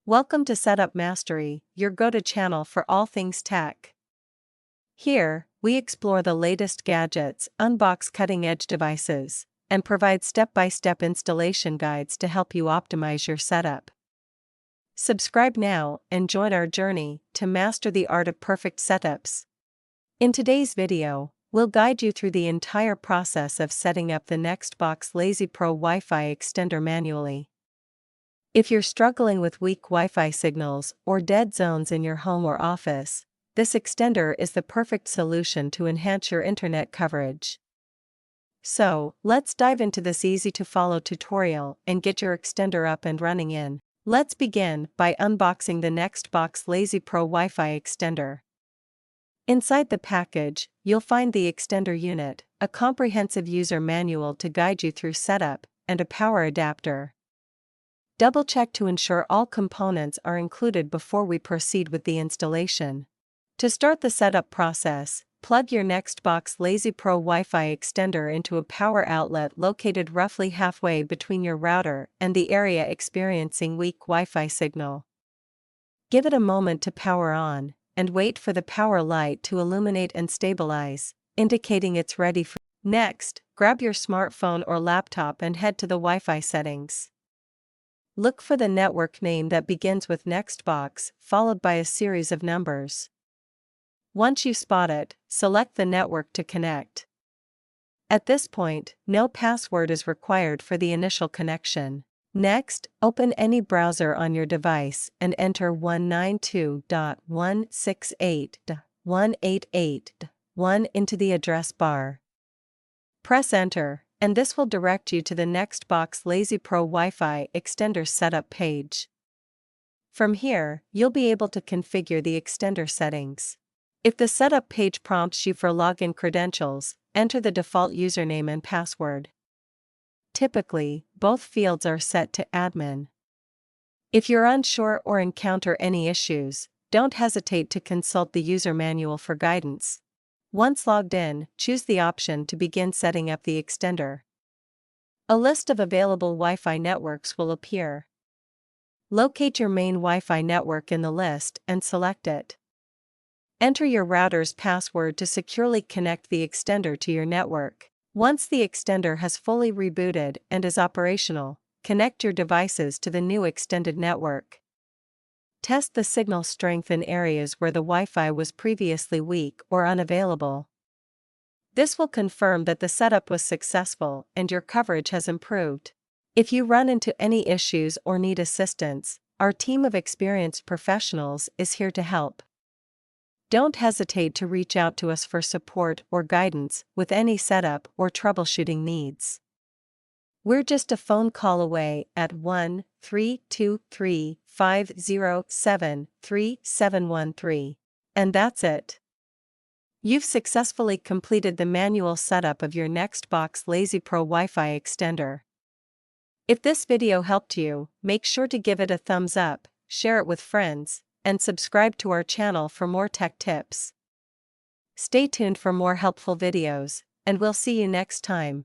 Welcome to Setup Mastery, your go-to channel for all things tech. Here, we explore the latest gadgets, unbox cutting-edge devices, and provide step-by-step installation guides to help you optimize your setup. Subscribe now and join our journey to master the art of perfect setups. In today's video, we'll guide you through the entire process of setting up the Nextbox LazyPro Wi-Fi Extender manually. If you're struggling with weak Wi-Fi signals or dead zones in your home or office, this extender is the perfect solution to enhance your internet coverage. So, let's dive into this easy-to-follow tutorial and get your extender up and running. Let's begin by unboxing the Nextbox LazyPro Wi-Fi Extender. Inside the package, you'll find the extender unit, a comprehensive user manual to guide you through setup, and a power adapter. Double-check to ensure all components are included before we proceed with the installation. To start the setup process, plug your Nextbox LazyPro Wi-Fi Extender into a power outlet located roughly halfway between your router and the area experiencing weak Wi-Fi signal. Give it a moment to power on, and wait for the power light to illuminate and stabilize, indicating it's ready for. Next, grab your smartphone or laptop and head to the Wi-Fi settings. Look for the network name that begins with Nextbox, followed by a series of numbers. Once you spot it, select the network to connect. At this point, no password is required for the initial connection. Next, open any browser on your device and enter 192.168.188.1 into the address bar. Press Enter, and this will direct you to the Nextbox LazyPro Wi-Fi Extender setup page. From here, you'll be able to configure the extender settings. If the setup page prompts you for login credentials, enter the default username and password. Typically, both fields are set to admin. If you're unsure or encounter any issues, don't hesitate to consult the user manual for guidance. Once logged in, choose the option to begin setting up the extender. A list of available Wi-Fi networks will appear. Locate your main Wi-Fi network in the list and select it. Enter your router's password to securely connect the extender to your network. Once the extender has fully rebooted and is operational, connect your devices to the new extended network. Test the signal strength in areas where the Wi-Fi was previously weak or unavailable. This will confirm that the setup was successful and your coverage has improved. If you run into any issues or need assistance, our team of experienced professionals is here to help. Don't hesitate to reach out to us for support or guidance with any setup or troubleshooting needs. We're just a phone call away at 1-323-507-3713. And that's it. You've successfully completed the manual setup of your Nextbox LazyPro Wi-Fi Extender. If this video helped you, make sure to give it a thumbs up, share it with friends, and subscribe to our channel for more tech tips. Stay tuned for more helpful videos, and we'll see you next time.